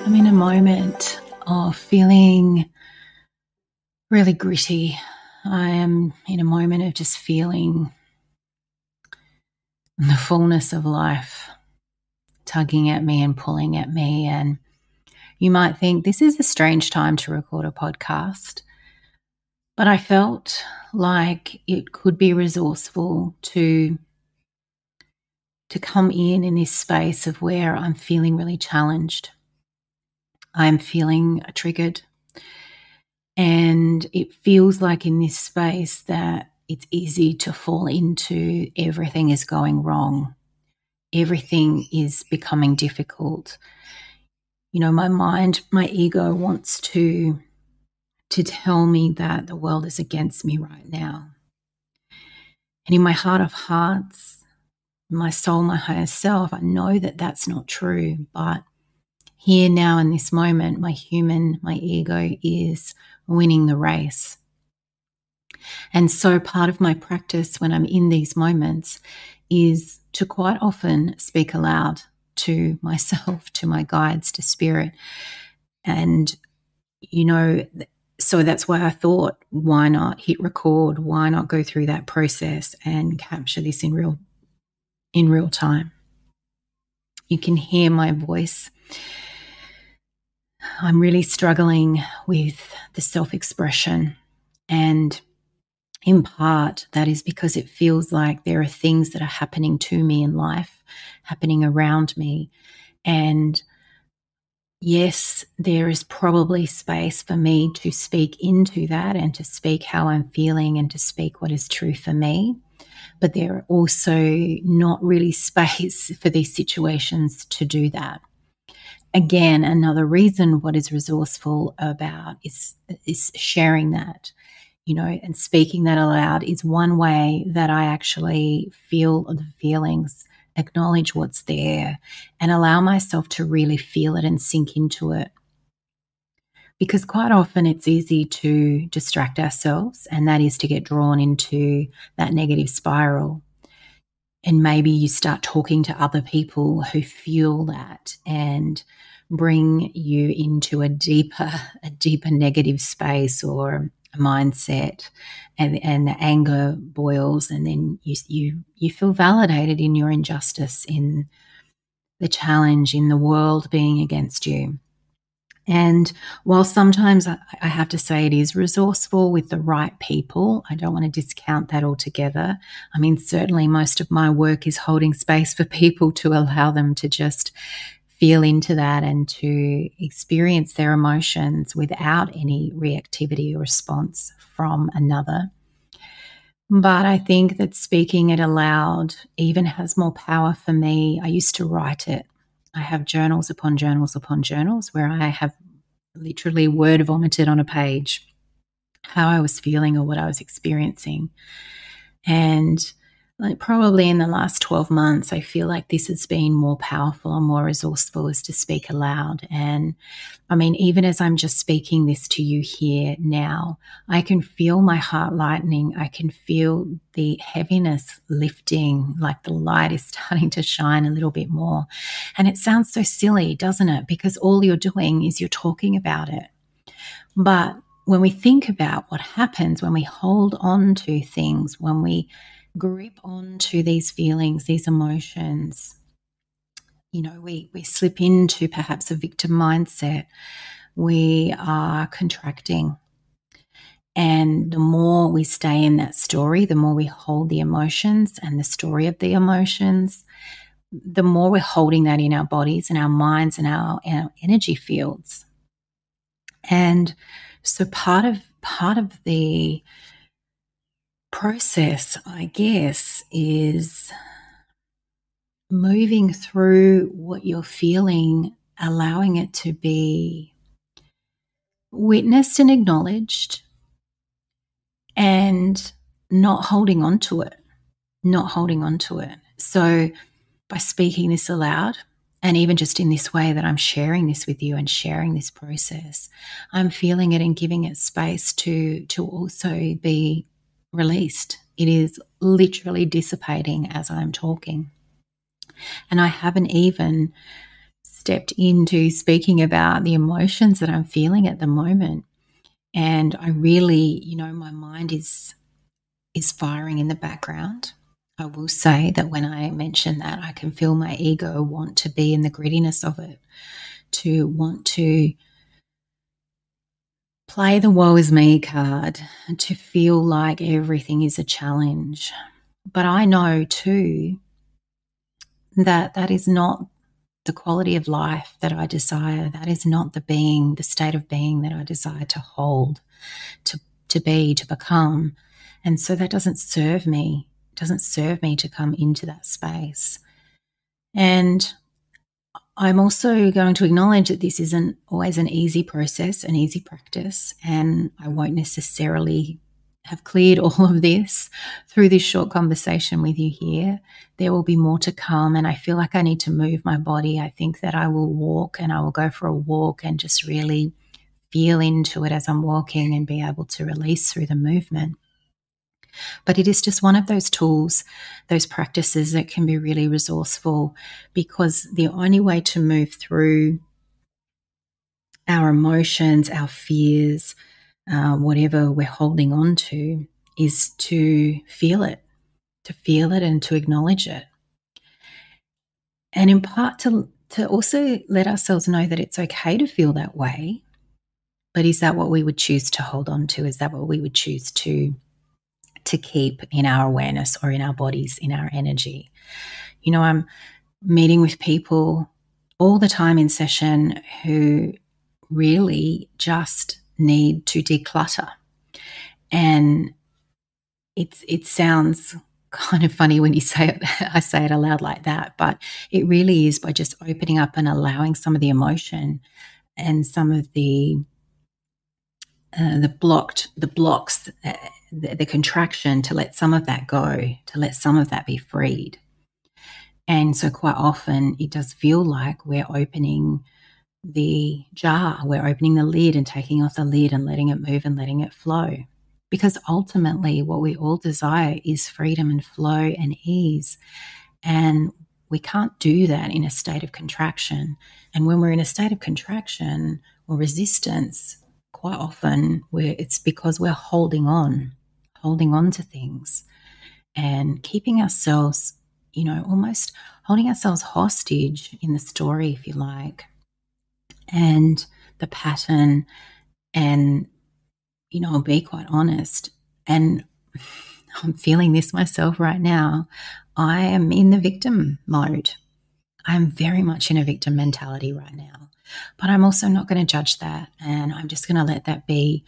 I'm in a moment of feeling really gritty. I am in a moment of just feeling the fullness of life tugging at me and pulling at me. And you might think this is a strange time to record a podcast, but I felt like it could be resourceful to come in this space of where I'm feeling really challenged. I'm feeling triggered. And it feels like in this space that it's easy to fall into everything is going wrong. Everything is becoming difficult. You know, my mind, my ego wants to tell me that the world is against me right now. And in my heart of hearts, my soul, my higher self, I know that that's not true. But here now in this moment, my ego is winning the race. And so part of my practice when I'm in these moments is to quite often speak aloud to myself, to my guides, to spirit. And, you know, so that's why I thought, why not hit record? Why not go through that process and capture this in real time? You can hear my voice. I'm really struggling with the self-expression, and in part that is because it feels like there are things that are happening to me in life, happening around me, and yes, there is probably space for me to speak into that and to speak how I'm feeling and to speak what is true for me. But there are also not really space for these situations to do that. Again, another reason what is resourceful about is sharing that, you know, and speaking that aloud is one way that I actually feel the feelings, acknowledge what's there, and allow myself to really feel it and sink into it. Because quite often it's easy to distract ourselves, and that is to get drawn into that negative spiral. And maybe you start talking to other people who feel that and bring you into a deeper negative space or a mindset, and the anger boils, and then you feel validated in your injustice, in the challenge, in the world being against you. And while sometimes I have to say it is resourceful with the right people, I don't want to discount that altogether. I mean, certainly most of my work is holding space for people to allow them to just feel into that and to experience their emotions without any reactivity or response from another. But I think that speaking it aloud even has more power for me. I used to write it. I have journals upon journals upon journals where I have literally word vomited on a page how I was feeling or what I was experiencing. And like probably in the last 12 months, I feel like this has been more powerful and more resourceful, is to speak aloud. And I mean, even as I'm just speaking this to you here now, I can feel my heart lightening. I can feel the heaviness lifting, like the light is starting to shine a little bit more. And it sounds so silly, doesn't it? Because all you're doing is you're talking about it. But when we think about what happens when we hold on to things, when we grip onto these feelings, these emotions, you know, we slip into perhaps a victim mindset. We are contracting. And the more we stay in that story, the more we hold the emotions and the story of the emotions, the more we're holding that in our bodies and our minds and our energy fields. And so part of the process, I guess, is moving through what you're feeling, allowing it to be witnessed and acknowledged, and not holding on to it. So by speaking this aloud, and even just in this way that I'm sharing this with you and sharing this process, I'm feeling it and giving it space to also be released. It is literally dissipating as I'm talking. And I haven't even stepped into speaking about the emotions that I'm feeling at the moment. And I really, my mind is firing in the background. I will say that when I mention that, I can feel my ego want to be in the grittiness of it, to want to play the woe is me card, to feel like everything is a challenge. But I know too that that is not the quality of life that I desire. That is not the state of being that I desire to hold, to be, to become. And so that doesn't serve me. It doesn't serve me to come into that space. And I'm also going to acknowledge that this isn't always an easy process, an easy practice, and I won't necessarily have cleared all of this through this short conversation with you here. There will be more to come, and I feel like I need to move my body. I think that I will walk, and I will go for a walk and just really feel into it as I'm walking and be able to release through the movement. But it is just one of those tools, those practices that can be really resourceful, because the only way to move through our emotions, our fears, whatever we're holding on to, is to feel it and to acknowledge it. And in part to also let ourselves know that it's okay to feel that way, but is that what we would choose to hold on to? Is that what we would choose to keep in our awareness or in our bodies, in our energy? I'm meeting with people all the time in session who really just need to declutter. And it sounds kind of funny when you say it, I say it aloud like that, but it really is by just opening up and allowing some of the emotion and some of the blocks, the contraction, to let some of that go, to let some of that be freed. And so quite often it does feel like we're opening the jar, we're opening the lid and taking off the lid and letting it move and letting it flow. Because ultimately what we all desire is freedom and flow and ease. And we can't do that in a state of contraction. And when we're in a state of contraction or resistance, quite often it's because we're holding on to things and keeping ourselves, almost holding ourselves hostage in the story, if you like, and the pattern. And, I'll be quite honest, and I'm feeling this myself right now. I am in the victim mode. I'm very much in a victim mentality right now, but I'm also not going to judge that, and I'm just going to let that be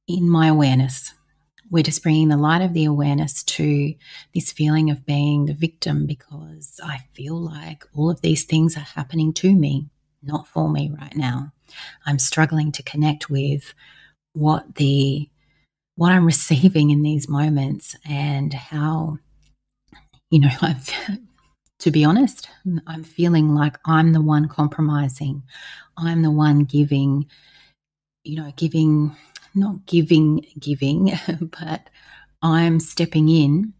in my awareness. We're just bringing the light of the awareness to this feeling of being the victim, because I feel like all of these things are happening to me, not for me right now. I'm struggling to connect with what I'm receiving in these moments, and how, to be honest, I'm feeling like I'm the one compromising. I'm the one giving, not giving, but I'm stepping in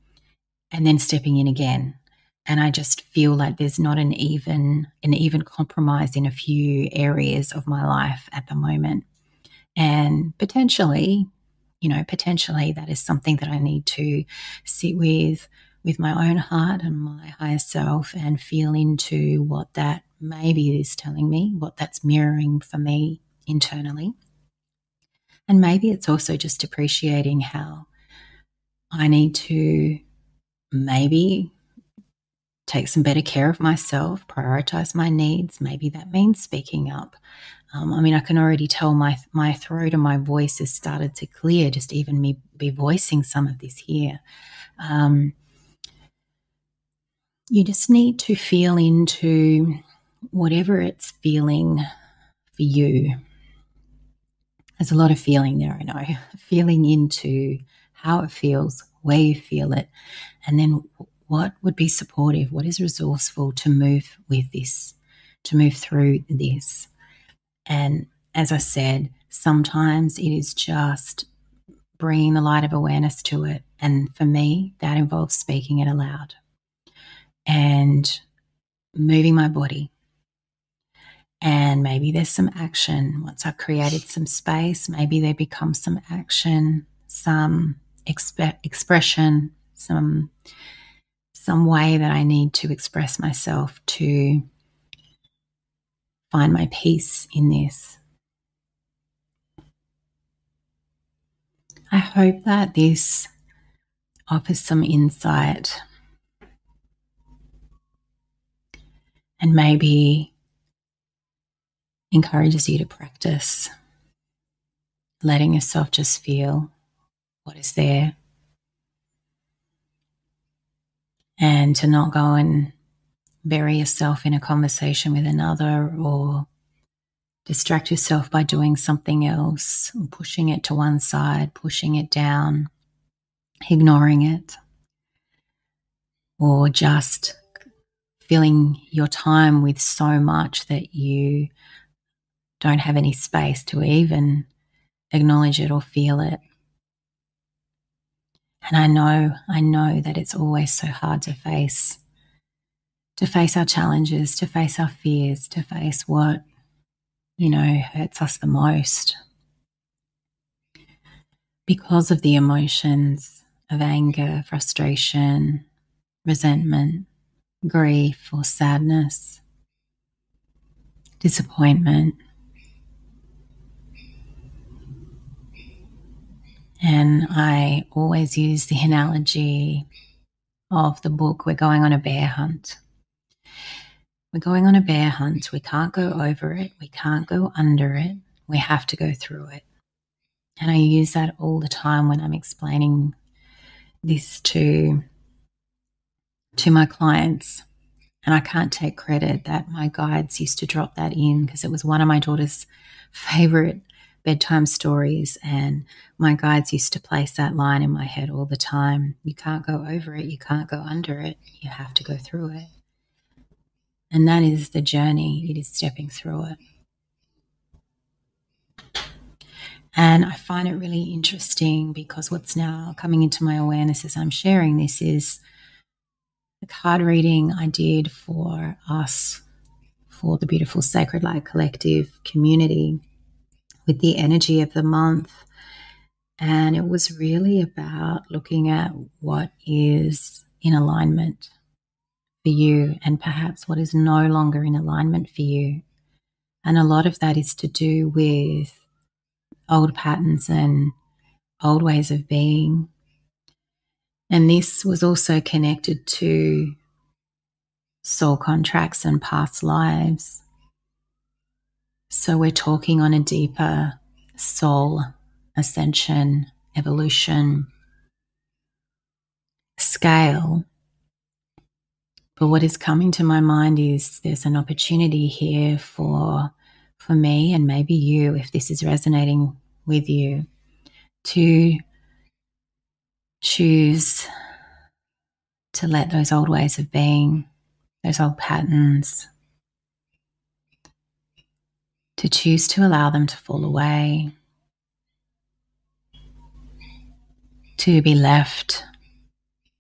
and then stepping in again. And I just feel like there's not an even compromise in a few areas of my life at the moment. And potentially that is something that I need to sit with my own heart and my higher self, and feel into what that maybe is telling me, what that's mirroring for me internally. And maybe it's also just appreciating how I need to maybe take some better care of myself, prioritize my needs. Maybe that means speaking up. I can already tell my throat and my voice has started to clear, just even me be voicing some of this here. You just need to feel into whatever it's feeling for you. There's a lot of feeling there, I know. Feeling into how it feels, where you feel it, and then what would be supportive, what is resourceful to move with this, to move through this. And as I said, sometimes it is just bringing the light of awareness to it. And for me, that involves speaking it aloud and moving my body And maybe there's some action. Once I've created some space, maybe there becomes some action, some expression, some way that I need to express myself to find my peace in this. I hope that this offers some insight and maybe encourages you to practice letting yourself just feel what is there, and to not go and bury yourself in a conversation with another or distract yourself by doing something else, pushing it to one side, pushing it down, ignoring it, or just filling your time with so much that you don't have any space to even acknowledge it or feel it. And I know that it's always so hard to face our challenges, to face our fears, to face what, hurts us the most, because of the emotions of anger, frustration, resentment, grief or sadness, disappointment. And I always use the analogy of the book, We're Going on a Bear Hunt. We're going on a bear hunt. We can't go over it. We can't go under it. We have to go through it. And I use that all the time when I'm explaining this to my clients. And I can't take credit that my guides used to drop that in, because it was one of my daughter's favorite bedtime stories, and my guides used to place that line in my head all the time. You can't go over it. You can't go under it. You have to go through it. And that is the journey. It is stepping through it. And I find it really interesting, because what's now coming into my awareness as I'm sharing this is the card reading I did for us, for the beautiful Sacred Light Collective community, with the energy of the month. And it was really about looking at what is in alignment for you, and perhaps what is no longer in alignment for you. And a lot of that is to do with old patterns and old ways of being. And this was also connected to soul contracts and past lives. So we're talking on a deeper soul ascension, evolution scale. But what is coming to my mind is there's an opportunity here for me, and maybe you, if this is resonating with you, to choose to let those old ways of being, those old patterns, to choose to allow them to fall away, to be left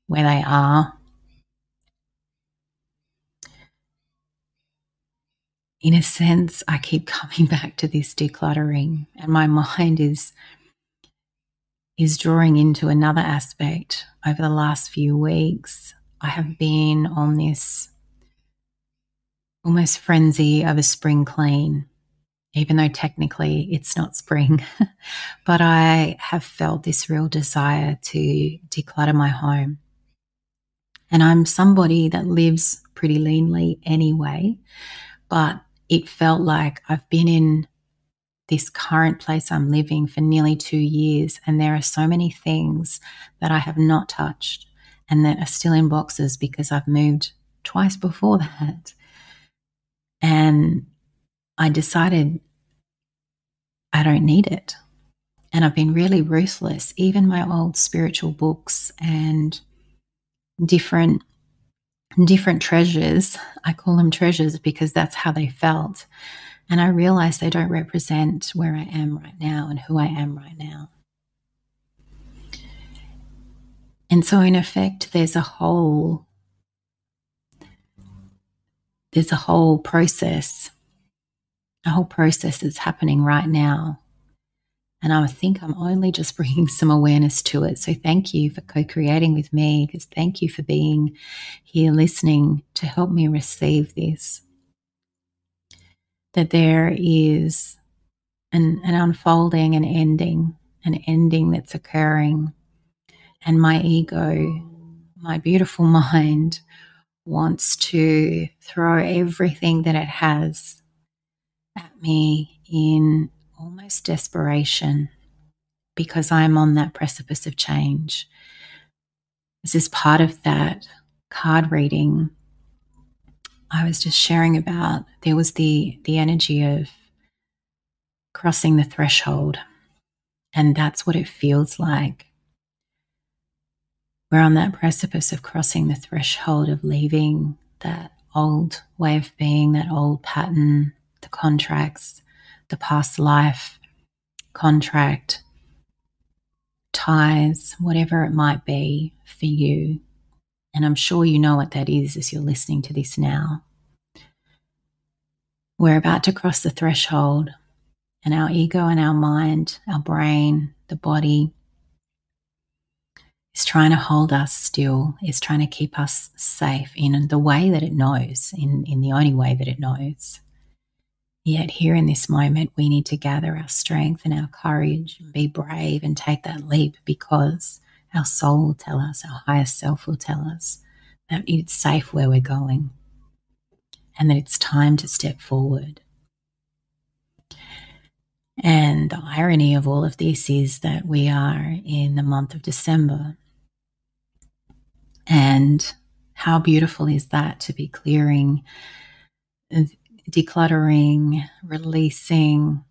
where they are. In a sense, I keep coming back to this decluttering, and my mind is drawing into another aspect. Over the last few weeks, I have been on this almost frenzy of a spring clean, even though technically it's not spring. But I have felt this real desire to declutter my home. And I'm somebody that lives pretty leanly anyway, but it felt like I've been in this current place I'm living for nearly 2 years, and there are so many things that I have not touched and that are still in boxes because I've moved twice before that. And I decided I don't need it. And I've been really ruthless. Even my old spiritual books and different treasures, I call them treasures because that's how they felt. And I realized they don't represent where I am right now and who I am right now. And so in effect, there's a whole process, a whole process that's happening right now. And I think I'm only just bringing some awareness to it. So thank you for co-creating with me, because thank you for being here listening to help me receive this. That there is an unfolding, an ending that's occurring. And my ego, my beautiful mind, wants to throw everything that it has at me in almost desperation, because I'm on that precipice of change. This is part of that card reading I was just sharing about. There was the energy of crossing the threshold, and that's what it feels like. We're on that precipice of crossing the threshold of leaving that old way of being, that old pattern, the contracts, the past life contract, ties, whatever it might be for you. And I'm sure you know what that is as you're listening to this now. We're about to cross the threshold, and our ego and our mind, our brain, the body is trying to hold us still, is trying to keep us safe in the way that it knows, in the only way that it knows. Yet here in this moment, we need to gather our strength and our courage and be brave and take that leap, because our soul will tell us, our higher self will tell us that it's safe where we're going and that it's time to step forward. And the irony of all of this is that we are in the month of December. And how beautiful is that, to be clearing, decluttering, releasing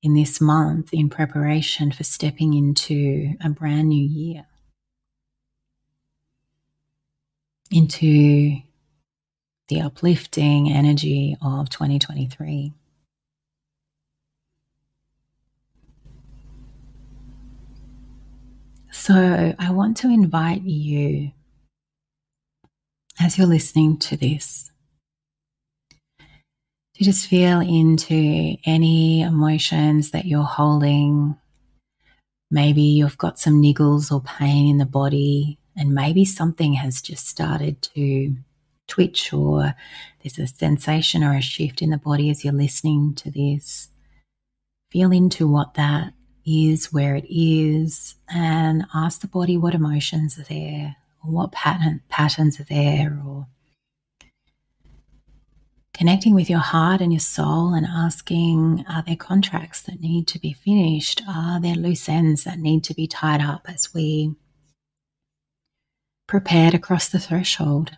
in this month in preparation for stepping into a brand new year, into the uplifting energy of 2023. So I want to invite you, as you're listening to this, to just feel into any emotions that you're holding. Maybe you've got some niggles or pain in the body, and maybe something has just started to twitch, or there's a sensation or a shift in the body as you're listening to this. Feel into what that is, where it is, and ask the body what emotions are there, or what patterns are there, or connecting with your heart and your soul and asking, are there contracts that need to be finished? Are there loose ends that need to be tied up as we prepare to cross the threshold?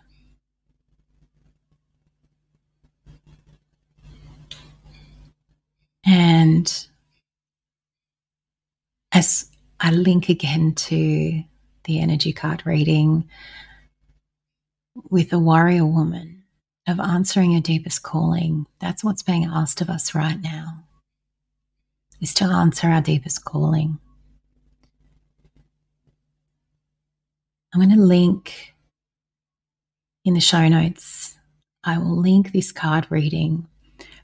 And as I link again to the energy card reading with the warrior woman of answering your deepest calling, that's what's being asked of us right now, is to answer our deepest calling. I'm going to link in the show notes, I will link this card reading,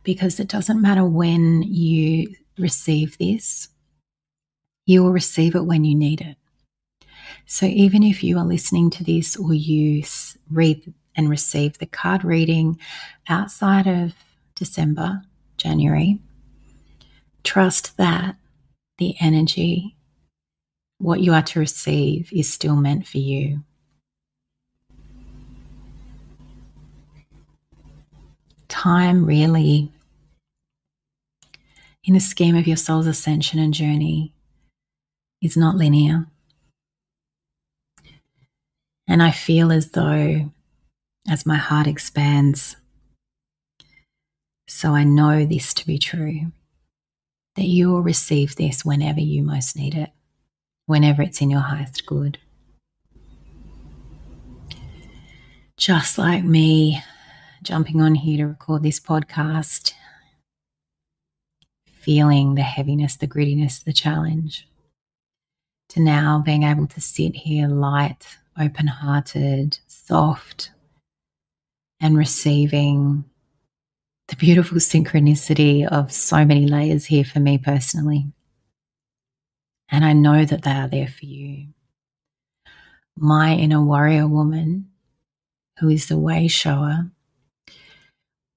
because it doesn't matter when you receive this, you will receive it when you need it. So even if you are listening to this, or you read and receive the card reading outside of December, January, trust that the energy, what you are to receive, is still meant for you. Time really, in the scheme of your soul's ascension and journey, is not linear. And I feel as though, as my heart expands, so I know this to be true, that you will receive this whenever you most need it, whenever it's in your highest good. Just like me jumping on here to record this podcast, feeling the heaviness, the grittiness, the challenge, to now being able to sit here light, open-hearted, soft, and receiving the beautiful synchronicity of so many layers here for me personally. And I know that they are there for you. My inner warrior woman, who is the way shower,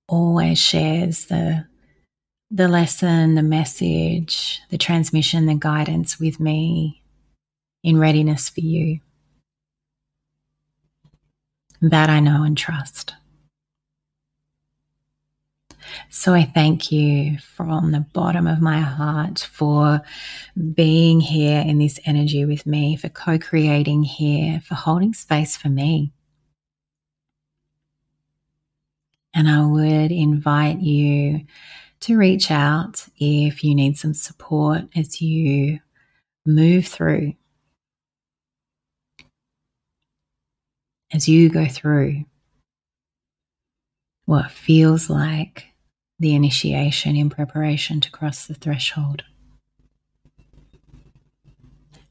always shares the lesson, the message, the transmission, the guidance with me in readiness for you. That I know and trust. So I thank you from the bottom of my heart for being here in this energy with me, for co-creating here, for holding space for me. And I would invite you to reach out if you need some support as you move through, as you go through what feels like the initiation in preparation to cross the threshold.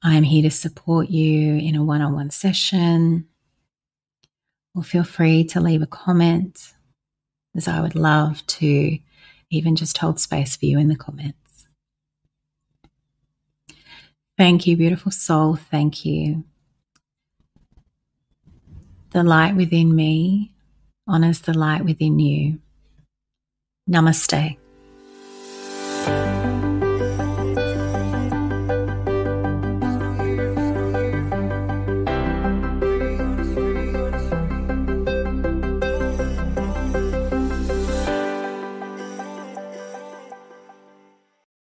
I'm here to support you in a one-on-one session, or feel free to leave a comment, as I would love to even just hold space for you in the comments. Thank you, beautiful soul. Thank you. The light within me honors the light within you. Namaste.